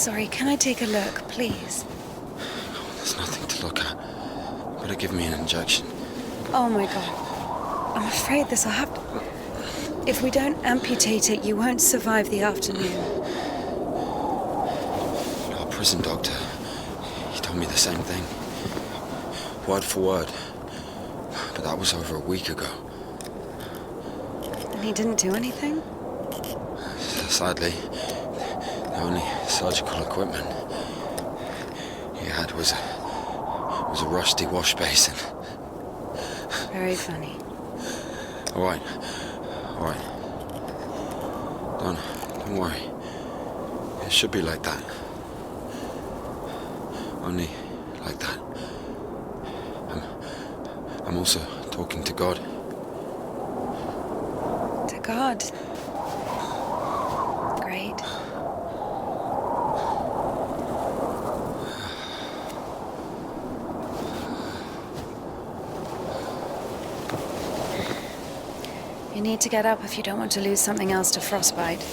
sorry. Can I take a look, please? There's nothing to look at. Better give me an injection. Oh my god. I'm afraid this'll have to... If we don't amputate it, you won't survive the afternoon. Our prison doctor, he told me the same thing. Word for word. But that was over a week ago. And he didn't do anything? Sadly, the only surgical equipment he had was a rusty wash basin. Very funny. All right. Don't worry. It should be like that. Only like that. I'm also talking to God. To God. Great. You need to get up if you don't want to lose something else to frostbite.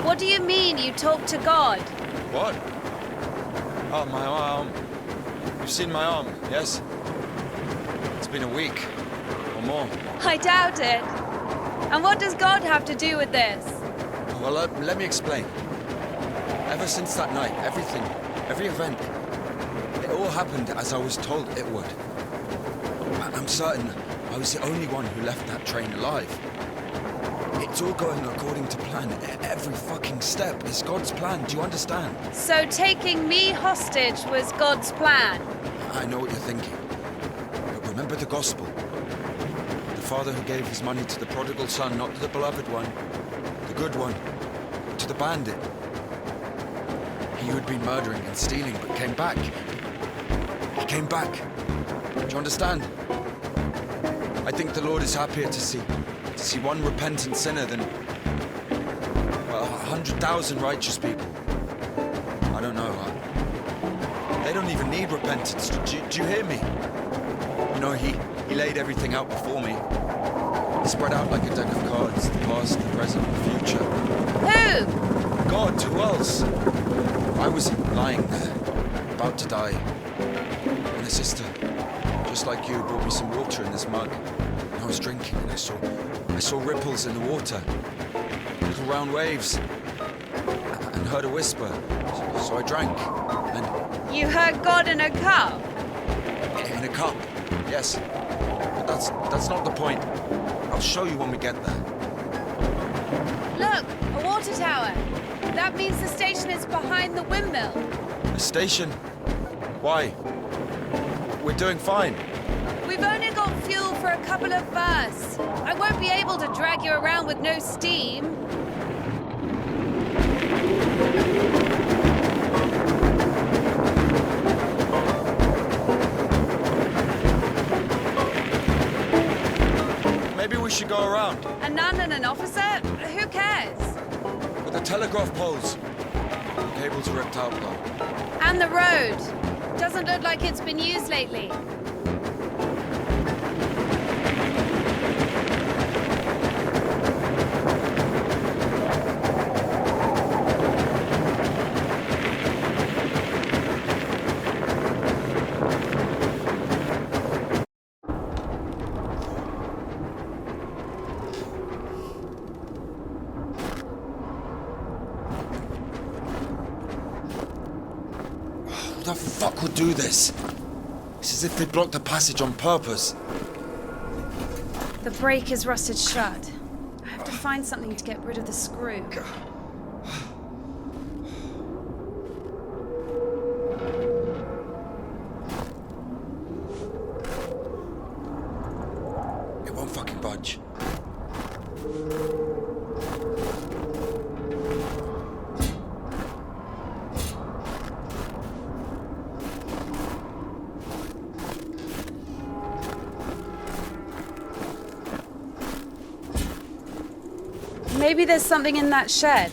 What do you mean you talk to God? What? Oh, my arm. You've seen my arm, yes? It's been a week or more. I doubt it. And what does God have to do with this? Well, let me explain. Ever since that night, every event, it all happened as I was told it would. I'm certain I was the only one who left that train alive. It's all going according to plan. Every fucking step is God's plan. Do you understand? So taking me hostage was God's plan? I know what you're thinking. But remember the gospel. The father who gave his money to the prodigal son, not to the beloved one, the good one, but to the bandit. He who had been murdering and stealing but came back. He came back. Do you understand? I think the Lord is happier to see one repentant sinner than, well, 100,000 righteous people. I don't know. They don't even need repentance. Do you hear me? You know, he laid everything out before me. He spread out like a deck of cards, the past, the present, the future. Who? God, who else? I was lying there, about to die. And a sister, just like you, brought me some water in this mug. And I was drinking and I saw ripples in the water. Little round waves. And heard a whisper. So I drank. And You heard God in a cup? in a cup, yes. But that's not the point. I'll show you when we get there. Look, a water tower. That means the station is behind the windmill. A station? Why? We're doing fine. We've only got fuel for a couple of bursts. I won't be able to drag you around with no steam. Maybe we should go around. A nun and an officer? Who cares? With the telegraph poles. The cables are ripped out though. And the road. Doesn't look like it's been used lately. Who the fuck would do this? It's as if they blocked the passage on purpose. The brake is rusted shut. I have to find something to get rid of the screw. It won't fucking budge. Maybe there's something in that shed.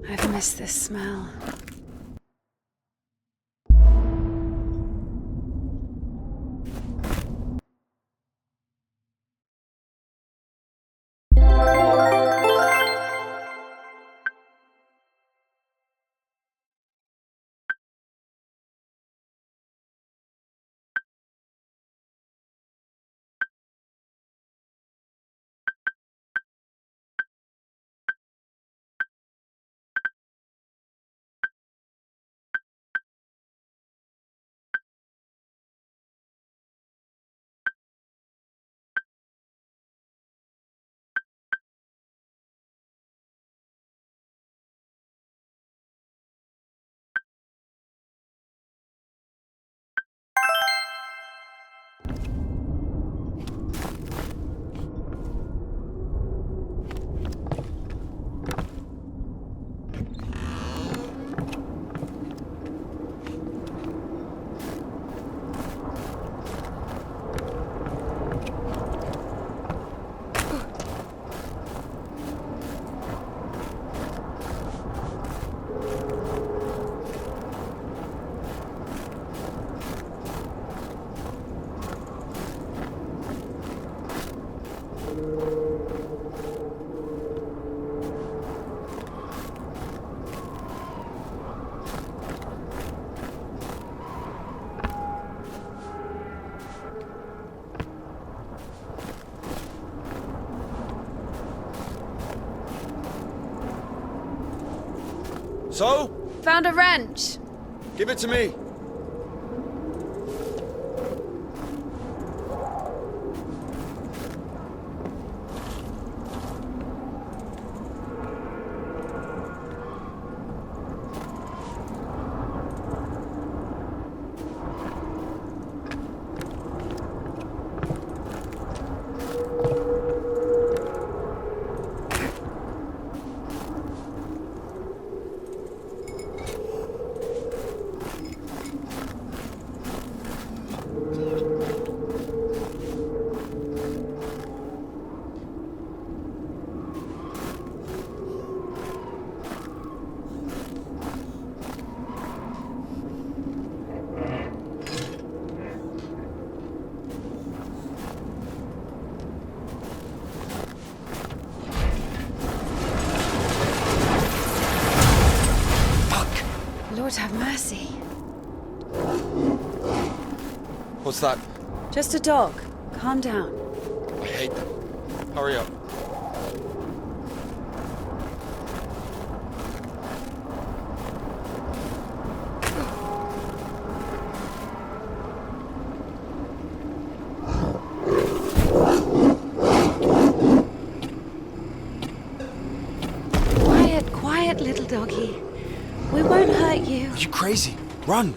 I've missed this smell. So? Found a wrench. Give it to me. What's that? Just a dog. Calm down. I hate them. Hurry up. Quiet, little doggy. We won't hurt you. Are you crazy? Run!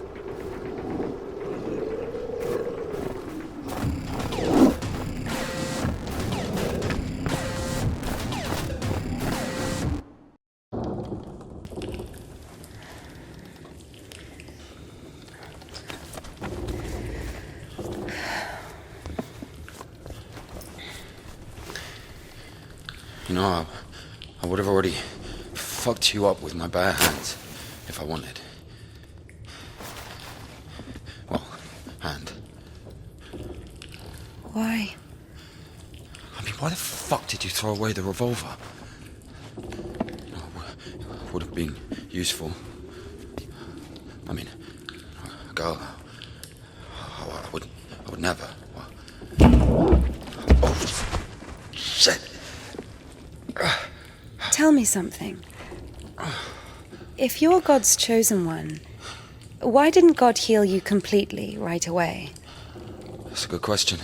You know, I would have already fucked you up with my bare hands if I wanted. Well, hand. Why? I mean, why the fuck did you throw away the revolver? It would have been useful. I mean, a girl. I would never. Oh, shit. Tell me something. If you're God's chosen one, why didn't God heal you completely right away? That's a good question.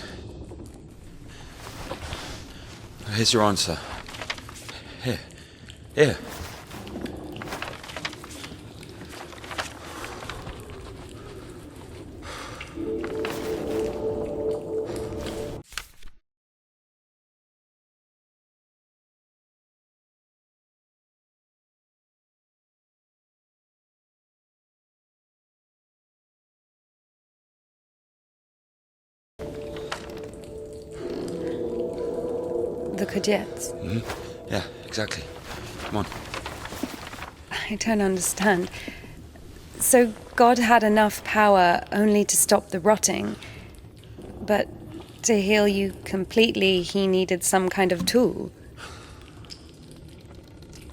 Here's your answer. Here. The Kudets. Mm-hmm. Yeah, exactly. Come on. I don't understand. So God had enough power only to stop the rotting, but to heal you completely, he needed some kind of tool.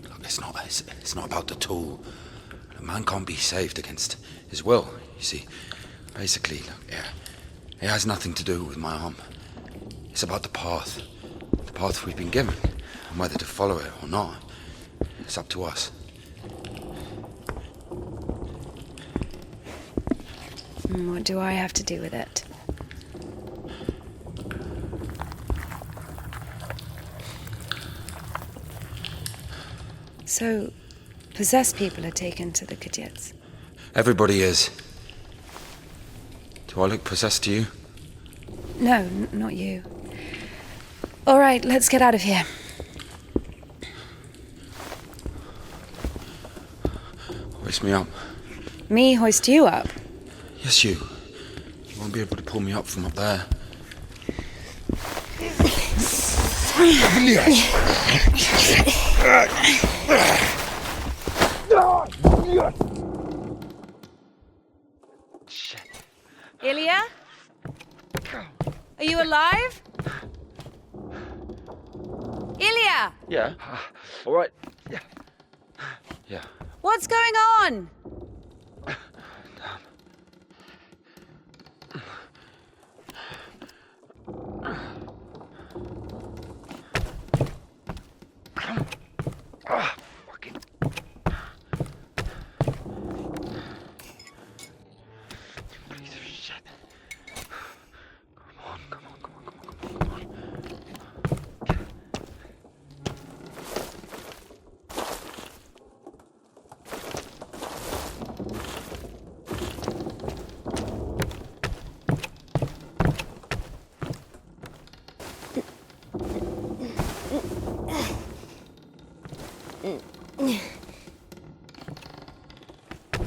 Look, it's not about the tool. A man can't be saved against his will, you see. Basically, look, it has nothing to do with my arm. It's about the path. The path we've been given. And whether to follow it or not, it's up to us. What do I have to do with it? So, possessed people are taken to the Kudets. Everybody is. Do I look possessed to you? No, not you. All right, let's get out of here. Hoist me up. Me hoist you up? Yes, you. You won't be able to pull me up from up there. Ilya? Are you alive? Ilya! Yeah. All right. Yeah. Yeah. What's going on? Fucking. Piece of shit. Come on.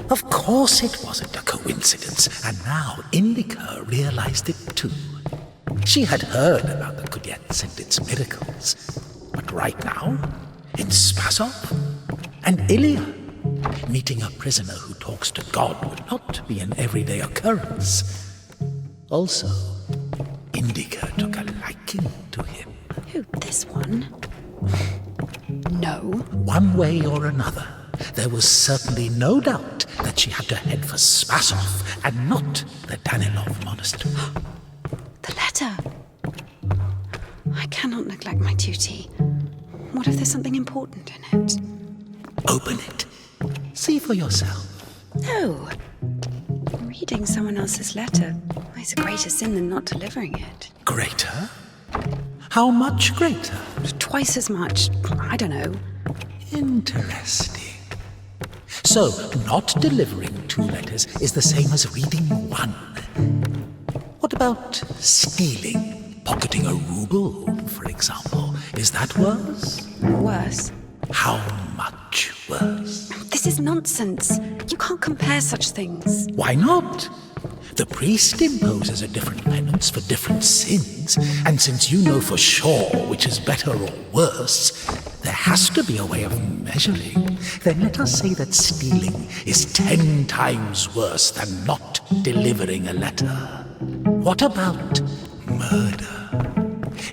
Of course it wasn't a coincidence, and now Indika realized it too. She had heard about the Kudets and its miracles, but right now, in Spasov and Ilya, meeting a prisoner who talks to God would not be an everyday occurrence. Also, Indika took a liking to him. Who, this one? No. One way or another, there was certainly no doubt that she had to head for Spasov and not the Danilov monastery. The letter! I cannot neglect my duty. What if there's something important in it? Open it. See for yourself. No. Reading someone else's letter is a greater sin than not delivering it. Greater? How much greater? Twice as much. I don't know. Interesting. So, not delivering 2 letters is the same as reading 1. What about stealing? Pocketing a ruble, for example. Is that worse? Worse. How much worse? This is nonsense. You can't compare such things. Why not? The priest imposes a different penance for different sins, and since you know for sure which is better or worse, there has to be a way of measuring. Then let us say that stealing is 10 times worse than not delivering a letter. What about murder?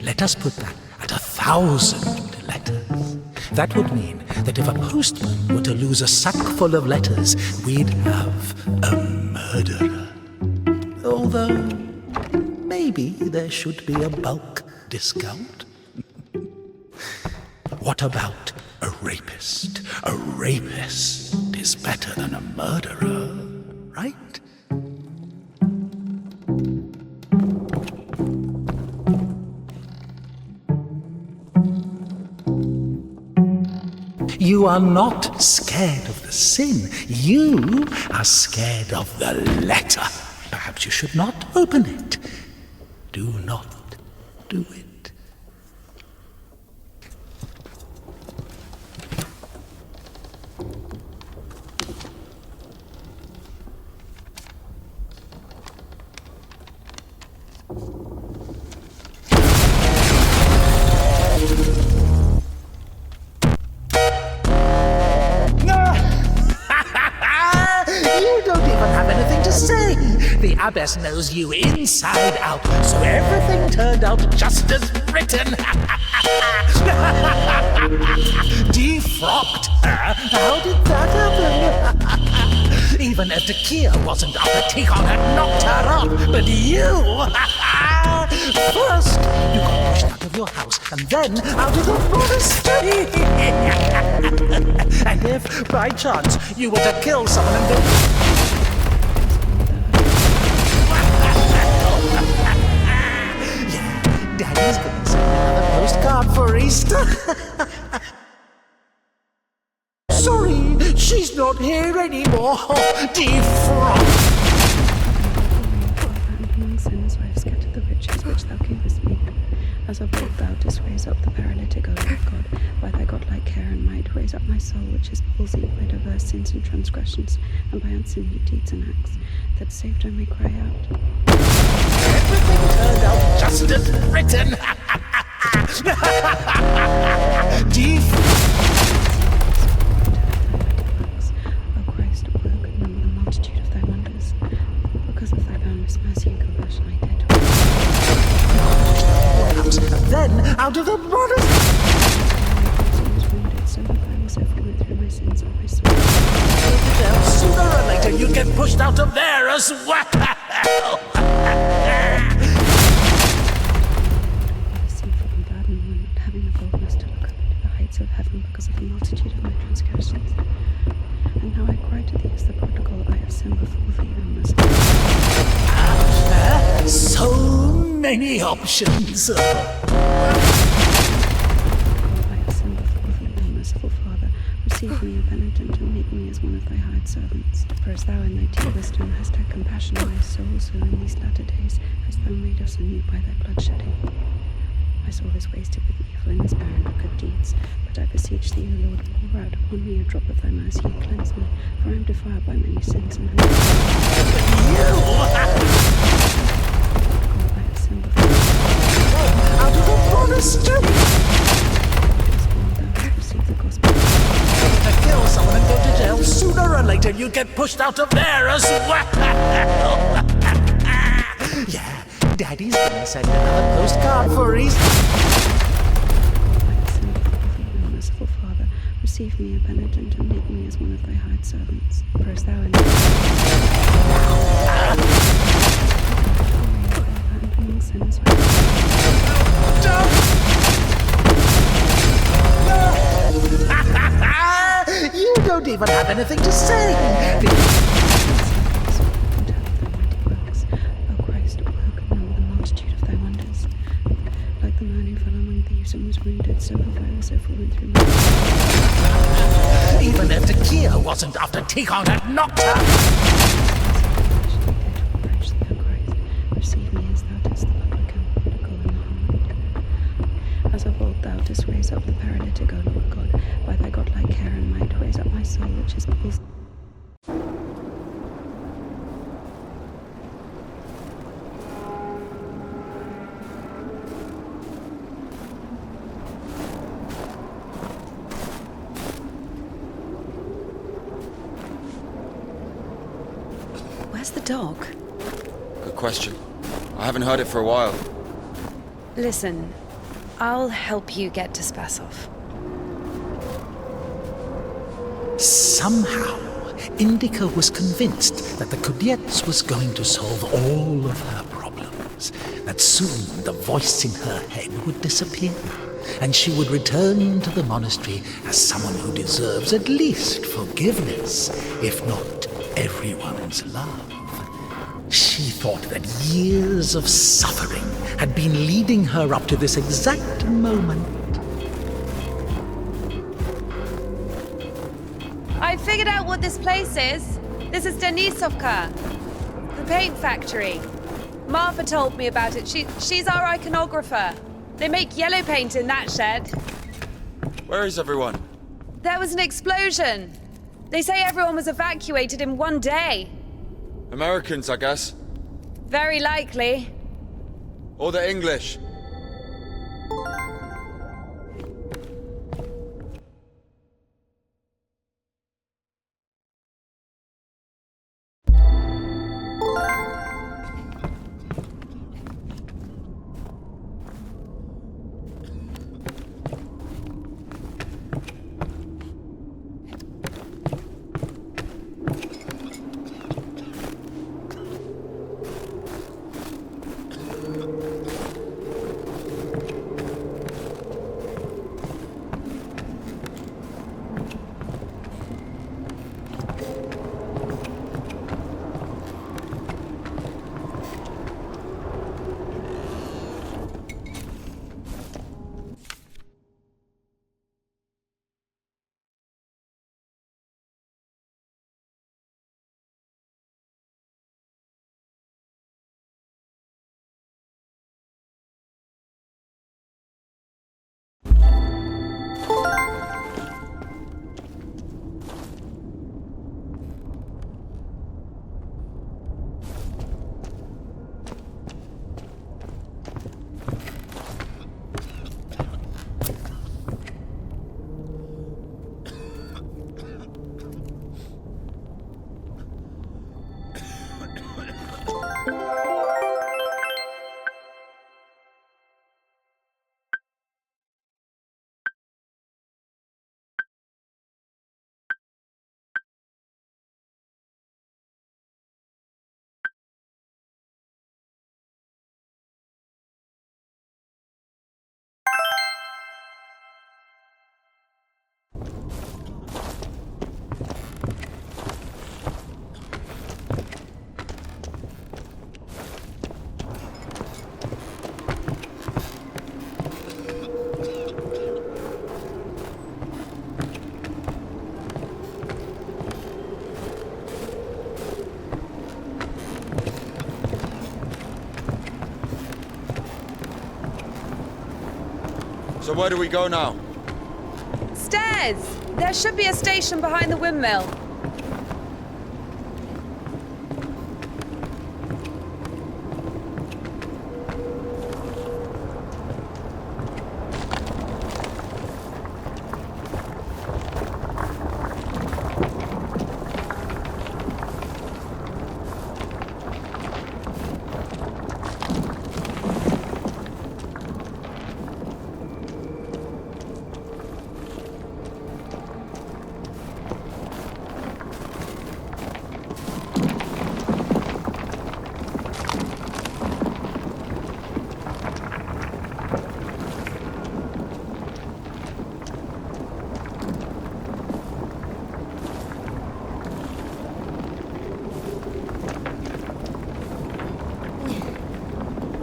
Let us put that at 1,000 letters. That would mean that if a postman were to lose a sack full of letters, we'd have a murderer. Although, maybe there should be a bulk discount. What about a rapist? A rapist is better than a murderer, right? You are not scared of the sin. You are scared of the letter. Perhaps you should not open it. Do not do it. Say, the abbess knows you inside out, so everything turned out just as written. Defrocked her? How did that happen? Even Evdokia wasn't up to Tikhon had knocked her up, but you... First, you got pushed out of your house, and then out of the monastery. And if, by chance, you were to kill someone and then... Daddy's gonna send another postcard for Easter. Sorry, she's not here anymore. Defrost. Among sinners, I have scattered the riches which thou gavest me. As of old, thou didst raise up the paralytic, O Lord God, by thy godlike care and might, raise up my soul, which is palsied by diverse sins and transgressions, and by unseemly deeds and acts, that saved I may cry out. Everything turned out just as written. O Christ, O Lord, remember the multitude of thy wonders. Because of thy boundless mercy and compassion, I dare to. And then, out of the monastery. So pangs have flowed through my sins and my soul. Sooner or later, you'd get pushed out of there as well. Sinful and bad and one, not having the boldness to look up into the heights of heaven because of the multitude of my transgressions. And now I cry to thee as the prodigal, I have sinned before thee, O merciful. So many options. I have sinned before thee, O merciful Father. Receive me, a penitent, and make me as one of thy hired servants. For as thou in thy dear wisdom hast had compassion on my soul, so in these latter days hast thou made us anew by thy bloodshedding. My soul is wasted with evil and is barren of good deeds. But I beseech thee, O Lord, pour out upon me a drop of thy mercy and cleanse me, for I am defiled by many sins and I have sinned before thee. Out of the monastery. Thou hast received the gospel. To kill someone and go to jail, sooner or later you get pushed out of there as well. Yeah, Daddy's gonna send another postcard for Easter. I have sinned before thee, O merciful Father. Receive Receive me, a penitent, and make me as one of thy hired servants. Prayest thou in among sinners. You don't even have anything to say. O Christ, who could number the multitude of thy wonders? Like the man who fell among thieves and was wounded, so have I also fallen through my... Even Indika wasn't after Tikon had knocked her. Receive me as thou didst the publican, prodigal, and the harlot. As of old thou didst raise up the paralytic, O Lord God, by thy godlike care and might, raise up my soul, which is palsied. Where's the dog? Good question. I haven't heard it for a while. Listen, I'll help you get to Spasov. Somehow, Indika was convinced that the Kudyets was going to solve all of her problems, that soon the voice in her head would disappear, and she would return to the monastery as someone who deserves at least forgiveness, if not everyone's love. She thought that years of suffering had been leading her up to this exact moment. I figured out what this place is. This is Denisovka, the paint factory. Martha told me about it. She's our iconographer. They make yellow paint in that shed. Where is everyone? There was an explosion. They say everyone was evacuated in one day. Americans, I guess. Very likely. Or the English. So where do we go now? Stairs! There should be a station behind the windmill.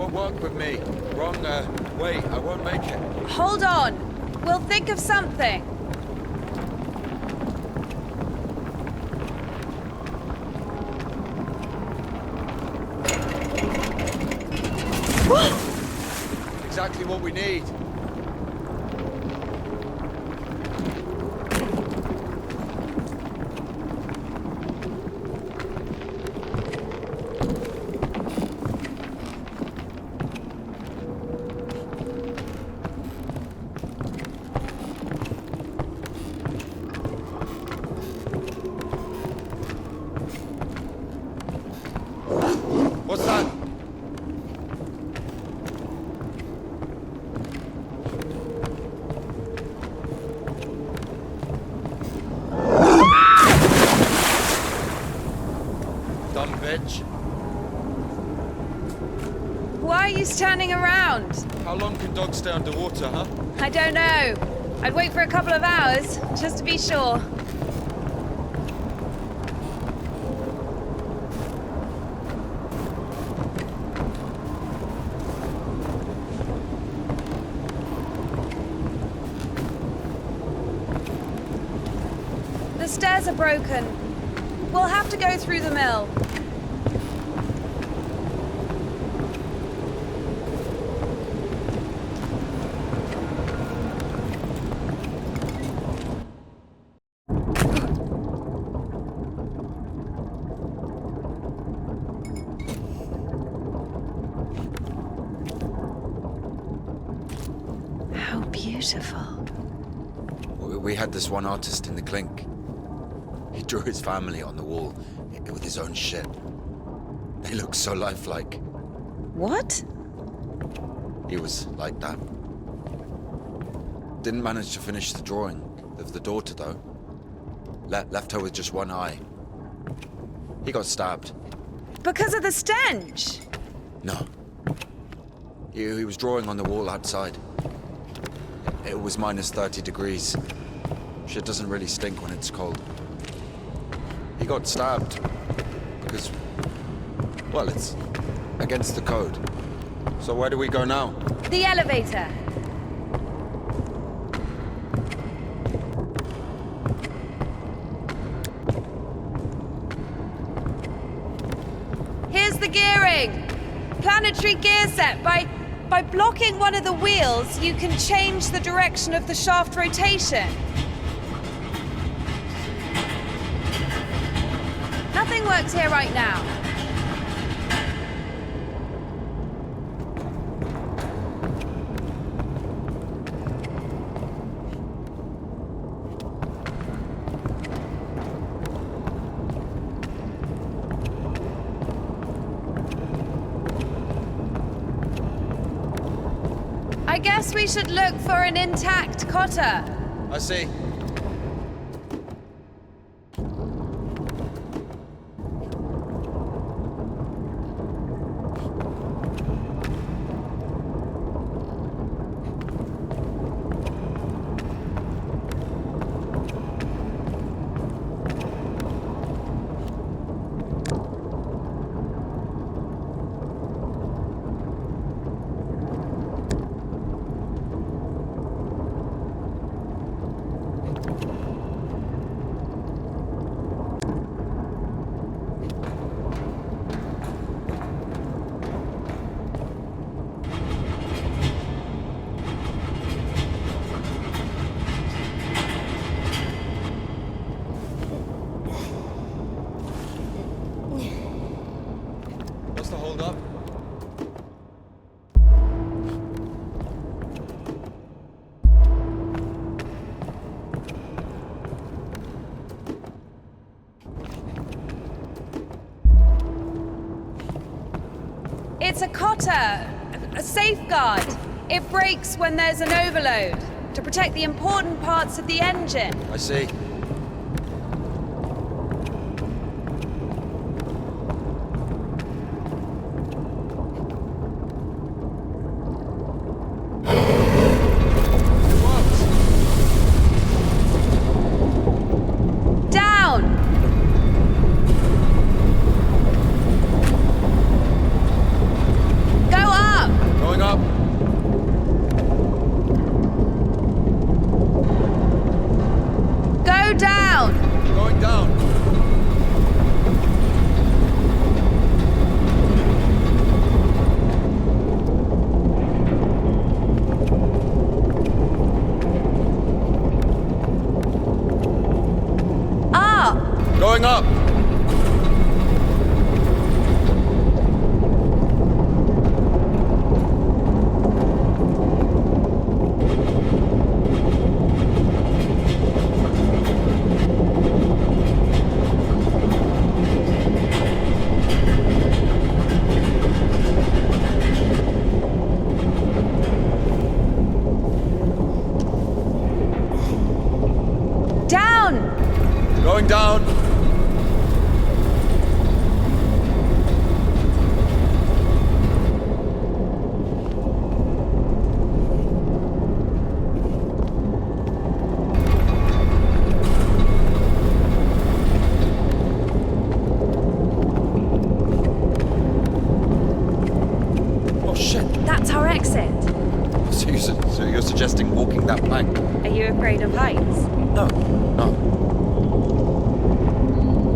Won't work with me. Wrong, wait, I won't make it. Hold on. We'll think of something. Exactly what we need. What's that? Dumb bitch. Why are you standing around? How long can dogs stay underwater, huh? I don't know. I'd wait for a couple of hours, just to be sure. The stairs are broken. We'll have to go through the mill. How beautiful. We had this one artist in the clink. He drew his family on the wall with his own shit. They look so lifelike. What? He was like that. Didn't manage to finish the drawing of the daughter, though. Left her with just one eye. He got stabbed. Because of the stench! No. He was drawing on the wall outside. It was minus 30 degrees. Shit doesn't really stink when it's cold. He got stabbed because, well, it's against the code. So where do we go now? The elevator. Here's the gearing. Planetary gear set. By blocking one of the wheels, you can change the direction of the shaft rotation. Nothing works here right now. I guess we should look for an intact cotter. I see. What's the hold up? It's a cotter, a safeguard. It breaks when there's an overload to protect the important parts of the engine. I see. Down! Go up! down. Oh shit. That's our exit. So you're suggesting walking that plank? Are you afraid of heights? No.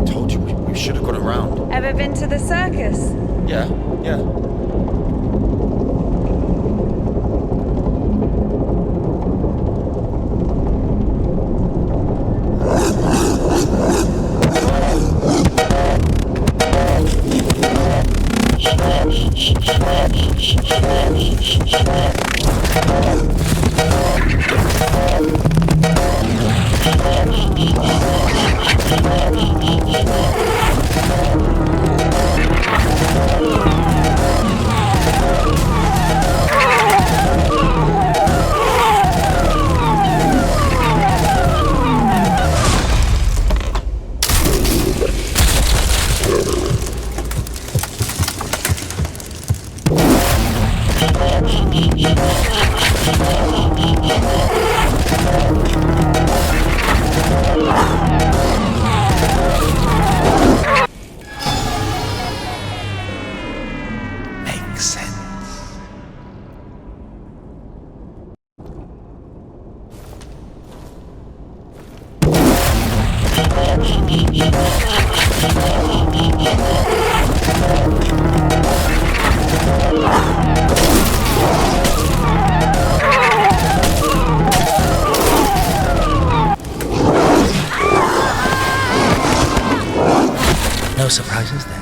Told you we should have gone around. Ever been to the circus? Yeah. Makes sense. No surprises there.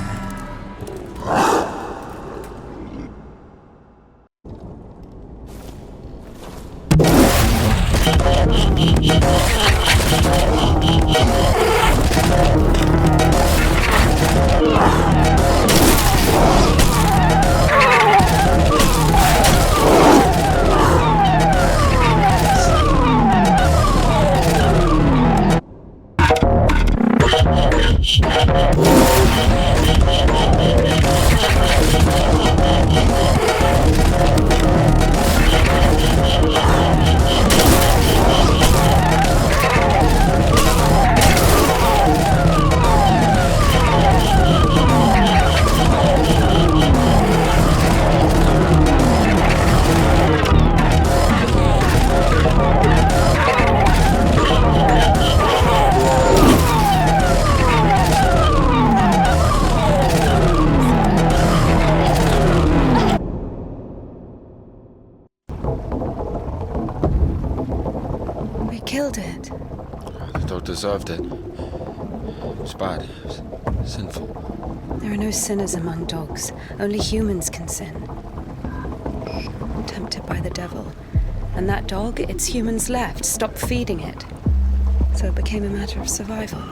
We killed it. The dog deserved it. It was bad. It was sinful. There are no sinners among dogs. Only humans can sin. Tempted by the devil. And that dog, its humans left, stopped feeding it. So it became a matter of survival.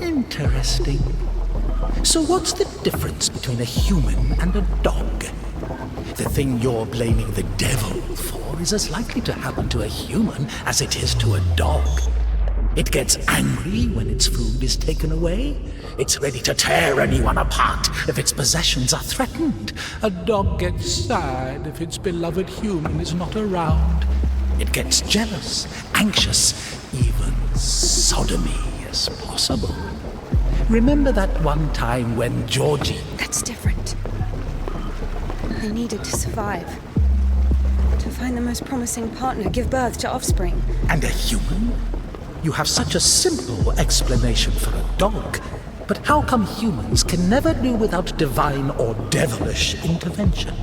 Interesting. So what's the difference between a human and a dog? The thing you're blaming the devil for is as likely to happen to a human as it is to a dog. It gets angry when its food is taken away. It's ready to tear anyone apart if its possessions are threatened. A dog gets sad if its beloved human is not around. It gets jealous, anxious, even sodomy is possible. Remember that one time when Georgie... That's different. They needed to survive. To find the most promising partner, give birth to offspring. And a human? You have such a simple explanation for a dog. But how come humans can never do without divine or devilish intervention?